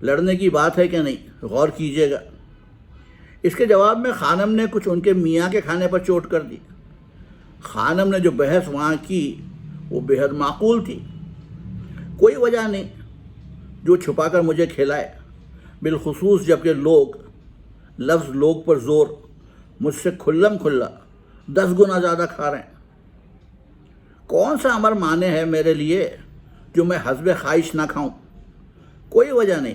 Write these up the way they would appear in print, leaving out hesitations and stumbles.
لڑنے کی بات ہے کہ نہیں، غور کیجیے گا۔ اس کے جواب میں خانم نے کچھ ان کے میاں کے کھانے پر چوٹ کر دی۔ خانم نے جو بحث وہاں کی وہ بے حد معقول تھی۔ کوئی وجہ نہیں جو چھپا کر مجھے کھلائے، بالخصوص جب کہ لفظ لوگ پر زور مجھ سے کھلم کھلا 10 گنا زیادہ کھا رہے ہیں۔ کون سا امر مانے ہے میرے لیے جو میں حسب خواہش نہ کھاؤں؟ کوئی وجہ نہیں،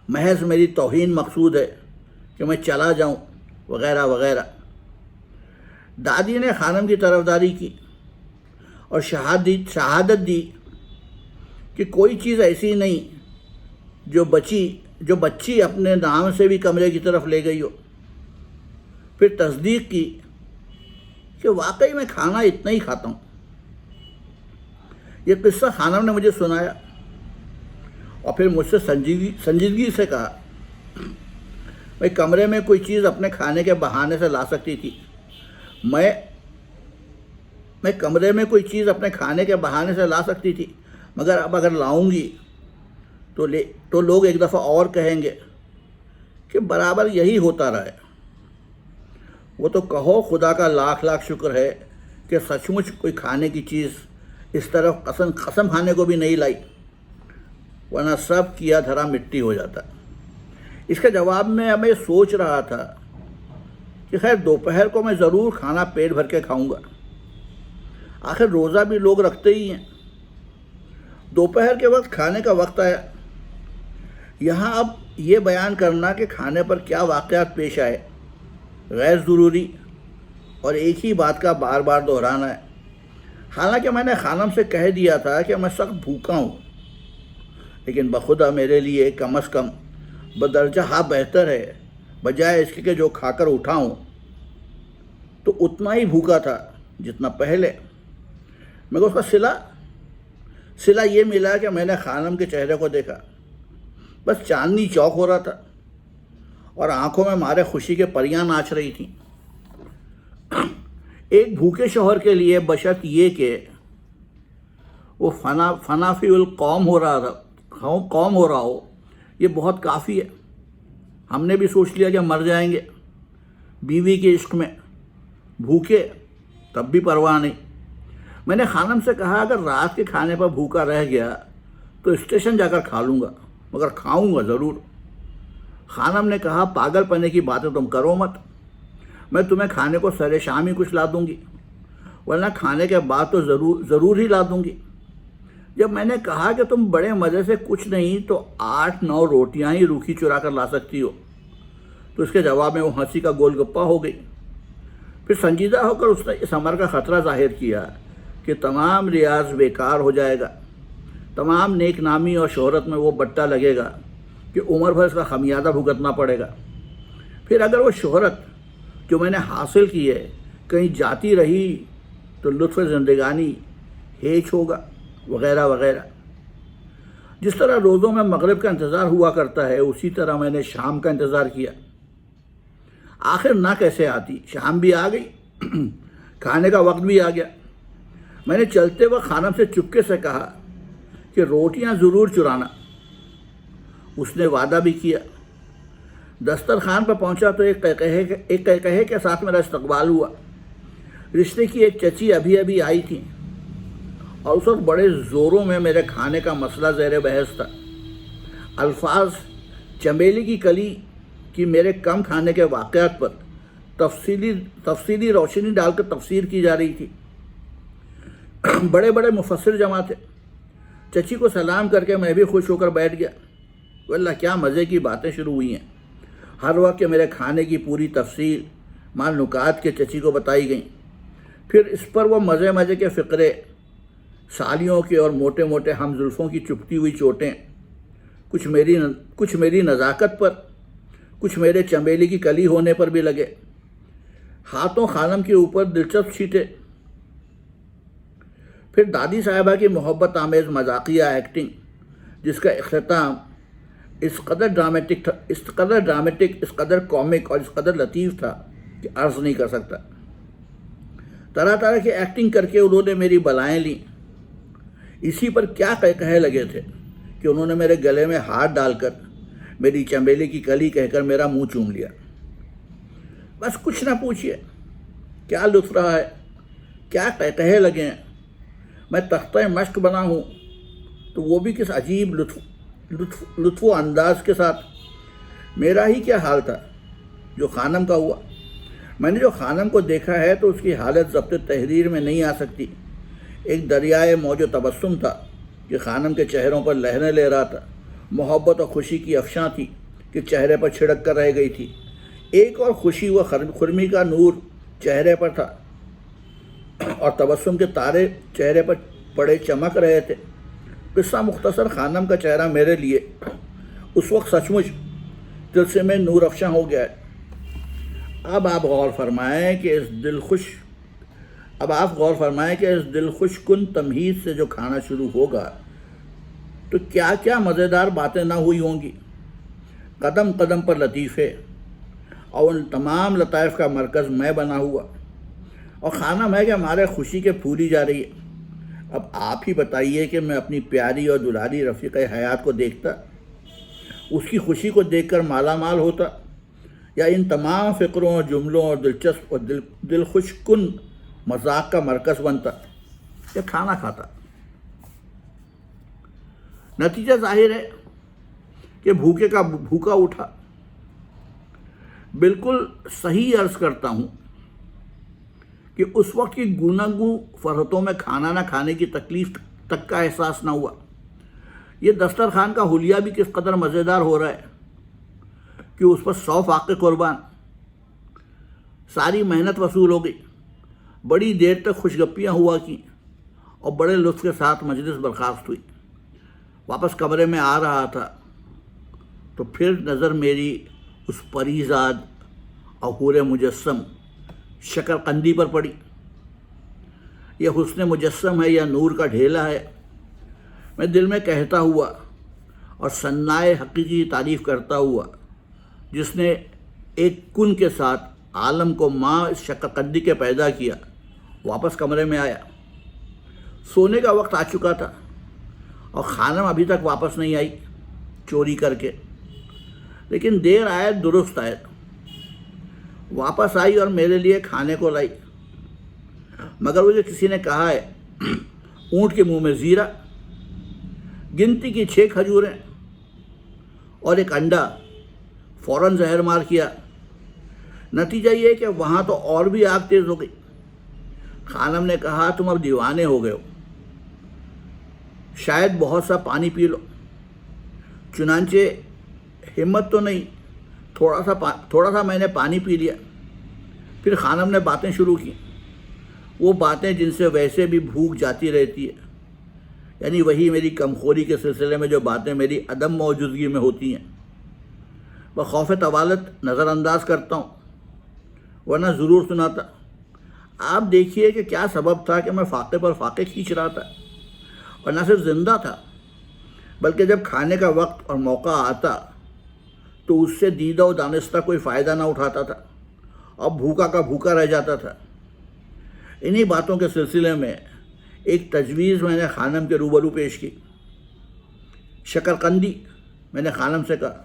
محض میری توہین مقصود ہے کہ میں چلا جاؤں وغیرہ وغیرہ۔ دادی نے خانم کی طرفداری کی اور شہادت دی کہ کوئی چیز ایسی نہیں جو بچی اپنے نام سے بھی کمرے کی طرف لے گئی ہو۔ پھر تصدیق کی کہ واقعی میں کھانا اتنا ہی کھاتا ہوں۔ یہ قصہ خانم نے مجھے سنایا اور پھر مجھ سے سنجیدگی سے کہا، میں کمرے میں کوئی چیز اپنے کھانے کے بہانے سے لا سکتی تھی، میں کمرے میں کوئی چیز اپنے کھانے کے بہانے سے لا سکتی تھی، مگر اب اگر لاؤں گی تو لوگ ایک دفعہ اور کہیں گے کہ برابر یہی ہوتا رہا ہے۔ وہ تو کہو خدا کا لاکھ لاکھ شکر ہے کہ سچ مچ کوئی کھانے کی چیز اس طرف قسم کھانے کو بھی نہیں لائی، ورنہ سب کیا دھرا مٹی ہو جاتا۔ اس کے جواب میں میں سوچ رہا تھا کہ خیر دوپہر کو میں ضرور کھانا پیٹ بھر کے کھاؤں گا، آخر روزہ بھی لوگ رکھتے ہی ہیں۔ دوپہر کے وقت کھانے کا وقت آیا۔ یہاں اب یہ بیان کرنا کہ کھانے پر کیا واقعات پیش آئے غیر ضروری اور ایک ہی بات کا بار بار دہرانا ہے۔ حالانکہ میں نے خانم سے کہہ دیا تھا کہ میں سخت بھوکا ہوں، لیکن بخدا میرے لیے کم از کم بدرجہ بہتر ہے بجائے اس کے کہ جو کھا کر اٹھا ہوں تو اتنا ہی بھوکا تھا جتنا پہلے۔ مگر اس کا صلہ یہ ملا کہ میں نے خانم کے چہرے کو دیکھا، بس چاندنی چوک ہو رہا تھا اور آنکھوں میں مارے خوشی کے پریاں ناچ رہی تھیں۔ ایک بھوکے شوہر کے لیے بشرط یہ کہ وہ فنافی القوم ہو رہا ہو، یہ بہت کافی ہے۔ ہم نے بھی سوچ لیا کہ مر جائیں گے بیوی کے عشق میں، بھوکے تب بھی پرواہ نہیں۔ میں نے خانم سے کہا اگر رات کے کھانے پر بھوکا رہ گیا تو اسٹیشن جا کر کھا لوں گا، مگر کھاؤں گا ضرور۔ خانم نے کہا پاگل پنے کی باتیں تم کرو مت، میں تمہیں کھانے کو سر شام ہی کچھ لا دوں گی، ورنہ کھانے کے بعد تو ضرور ہی لا دوں گی۔ جب میں نے کہا کہ تم بڑے مزے سے کچھ نہیں تو 8-9 روٹیاں ہی روکھی چرا کر لا سکتی ہو، تو اس کے جواب میں وہ ہنسی کا گول گپا ہو گئی۔ پھر سنجیدہ ہو کر اس نے اس امر کا خطرہ ظاہر کیا کہ تمام ریاض بیکار ہو جائے گا، تمام نیک نامی اور شہرت میں وہ بٹا لگے گا کہ عمر بھر اس کا خمیازہ بھگتنا پڑے گا۔ پھر اگر وہ شہرت جو میں نے حاصل کی ہے کہیں جاتی رہی تو لطف زندگانی ہیچ ہوگا وغیرہ وغیرہ۔ جس طرح روزوں میں مغرب کا انتظار ہوا کرتا ہے اسی طرح میں نے شام کا انتظار کیا۔ آخر نہ کیسے آتی، شام بھی آ گئی، کھانے کا وقت بھی آ گیا۔ میں نے چلتے وقت خانم سے چپکے سے کہا کہ روٹیاں ضرور چرانا۔ اس نے وعدہ بھی کیا۔ دسترخوان پر پہنچا تو ایک قہقہے کے ساتھ میرا استقبال ہوا۔ رشتے کی ایک چچی ابھی آئی تھی اور اس وقت بڑے زوروں میں میرے کھانے کا مسئلہ زیر بحث تھا۔ الفاظ چمیلی کی کلی کی میرے کم کھانے کے واقعات پر تفصیلی روشنی ڈال کر تفسیر کی جا رہی تھی۔ بڑے بڑے مفسر جمع تھے۔ چچی کو سلام کر کے میں بھی خوش ہو کر بیٹھ گیا۔ واللہ کیا مزے کی باتیں شروع ہوئی ہیں۔ ہر وقت کہ میرے کھانے کی پوری تفصیل مال نکات کے چچی کو بتائی گئیں۔ پھر اس پر وہ مزے کے فقرے، سالیوں کے اور موٹے موٹے ہم زلفوں کی چپتی ہوئی چوٹیں، کچھ میری نزاکت پر، کچھ میرے چمیلی کی کلی ہونے پر بھی لگے۔ ہاتھوں خانم کے اوپر دلچسپ چھینٹے۔ پھر دادی صاحبہ کی محبت آمیز مذاقیہ ایکٹنگ، جس کا اختتام اس قدر ڈرامٹک، اس قدر کامک اور اس قدر لطیف تھا کہ عرض نہیں کر سکتا۔ طرح طرح کی ایکٹنگ کر کے انہوں نے میری بلائیں لیں۔ اسی پر کیا کہے لگے تھے کہ کہ انہوں نے میرے گلے میں ہاتھ ڈال کر میری چنبیلی کی کلی کہہ کر میرا منہ چوم لیا۔ بس کچھ نہ پوچھئے، کیا لطف رہا ہے، کیا قہقہے لگے ہیں۔ میں تختہ مشق بنا ہوں تو وہ بھی کس عجیب لطف و انداز کے ساتھ۔ میرا ہی کیا حال تھا جو خانم کا ہوا۔ میں نے جو خانم کو دیکھا ہے تو اس کی حالت ضبط تحریر میں نہیں آ سکتی۔ ایک دریائے موج و تبسم تھا کہ خانم کے چہروں پر لہریں لے رہا تھا، محبت اور خوشی کی افشاں تھی کہ چہرے پر چھڑک کر رہ گئی تھی۔ ایک اور خوشی و خرمی کا نور چہرے پر تھا اور تبسم کے تارے چہرے پر پڑے چمک رہے تھے۔ قصہ مختصر، خانم کا چہرہ میرے لیے اس وقت سچ مچ دل سے میں نور افشاں ہو گیا ہے۔ اب آپ غور فرمائیں کہ اس دلخوش کن تمہید سے جو کھانا شروع ہوگا تو کیا کیا مزیدار باتیں نہ ہوئی ہوں گی۔ قدم قدم پر لطیفے اور ان تمام لطائف کا مرکز میں بنا ہوا، اور خانم ہے کہ ہمارے خوشی کے پھولی جا رہی ہے۔ اب آپ ہی بتائیے کہ میں اپنی پیاری اور دلاری رفیق حیات کو دیکھتا، اس کی خوشی کو دیکھ کر مالا مال ہوتا، یا ان تمام فکروں اور جملوں اور دلچسپ اور دلخوش کن مذاق کا مرکز بنتا، یا کھانا کھاتا۔ نتیجہ ظاہر ہے کہ بھوکے کا بھوکا اٹھا۔ بالکل صحیح عرض کرتا ہوں کہ اس وقت کی گوناگوں فرحتوں میں کھانا نہ کھانے کی تکلیف تک کا احساس نہ ہوا۔ یہ دسترخوان کا حلیہ بھی کس قدر مزیدار ہو رہا ہے کہ اس پر 100 فاقے قربان۔ ساری محنت وصول ہو گئی، بڑی دیر تک خوش گپیاں ہوا کی اور بڑے لطف کے ساتھ مجلس برخاست ہوئی۔ واپس کمرے میں آ رہا تھا تو پھر نظر میری اس پریزاد اور حور مجسم شکرقندی پر پڑی۔ یہ حسن مجسم ہے یا نور کا ڈھیلا ہے؟ میں دل میں کہتا ہوا اور ثنائے حقیقی تعریف کرتا ہوا جس نے ایک کن کے ساتھ عالم کو ماں اس شکرقندی کے پیدا کیا، واپس کمرے میں آیا۔ سونے کا وقت آ چکا تھا اور خانم ابھی تک واپس نہیں آئی چوری کر کے، لیکن دیر آئے درست آئے۔ واپس آئی اور میرے لیے کھانے کو لائی، مگر مجھے کسی نے کہا ہے اونٹ کے منہ میں زیرہ، گنتی کی 6 کھجوریں اور ایک انڈا، فوراً زہر مار کیا۔ نتیجہ یہ کہ وہاں تو اور بھی آگ تیز ہو گئی۔ خانم نے کہا تم اب دیوانے ہو گئے ہو، شاید بہت سا پانی پی لو۔ چنانچہ ہمت تو نہیں، تھوڑا سا میں نے پانی پی لیا۔ پھر خانم نے باتیں شروع کی، وہ باتیں جن سے ویسے بھی بھوک جاتی رہتی ہے، یعنی وہی میری کمخوری کے سلسلے میں جو باتیں میری عدم موجودگی میں ہوتی ہیں۔ بخوف طوالت نظر انداز کرتا ہوں، ورنہ ضرور سناتا۔ آپ دیکھیے کہ کیا سبب تھا کہ میں فاقے پر فاقے کھینچ رہا تھا، اور نہ صرف زندہ تھا بلکہ جب کھانے کا وقت اور موقع آتا تو اس سے دیدہ و دانستہ کوئی فائدہ نہ اٹھاتا تھا اور بھوکا کا بھوکا رہ جاتا تھا۔ انہی باتوں کے سلسلے میں ایک تجویز میں نے خانم کے روبرو پیش کی۔ شکرقندی، میں نے خانم سے کہا۔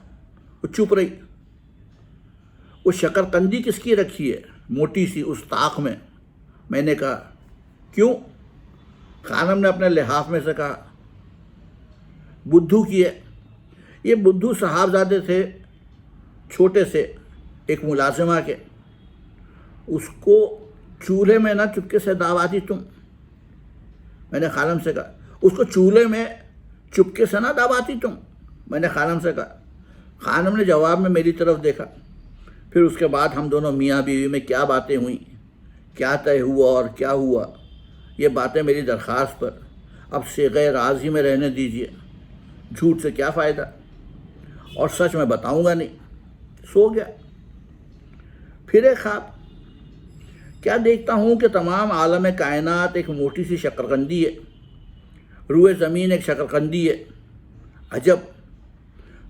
وہ چپ رہی۔ وہ شکرقندی کس کی رکھی ہے؟ موٹی سی اس طاق میں نے کہا۔ کیوں؟ خانم نے اپنے لحاف میں سے کہا۔ بدھو کی ہے۔ یہ بدھو صاحبزادے تھے چھوٹے سے ایک ملازمہ کے، اس کو چولہے میں نہ چپکے سے دعواتی تم؟ میں نے خانم سے کہا۔ اس کو چولہے میں چپکے سے نہ دعواتی تم؟ میں نے خانم سے کہا۔ خانم نے جواب میں میری طرف دیکھا۔ پھر اس کے بعد ہم دونوں میاں بیوی میں کیا باتیں ہوئیں، کیا طے ہوا اور کیا ہوا، یہ باتیں میری درخواست پر اب صیغہ راز ہی میں رہنے دیجیے، جھوٹ سے کیا فائدہ، اور سچ میں بتاؤں گا نہیں۔ سو گیا۔ پھر ایک خواب، کیا دیکھتا ہوں کہ تمام عالم کائنات ایک موٹی سی شکرقندی ہے، روئے زمین ایک شکرقندی ہے۔ عجب،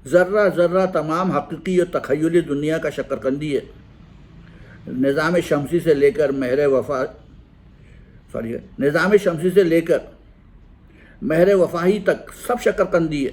ذرہ ذرہ تمام حقیقی اور تخیلی دنیا کا شکرقندی ہے۔ نظام شمسی سے لے کر مہر وفاہی تک سب شکرقندی ہے۔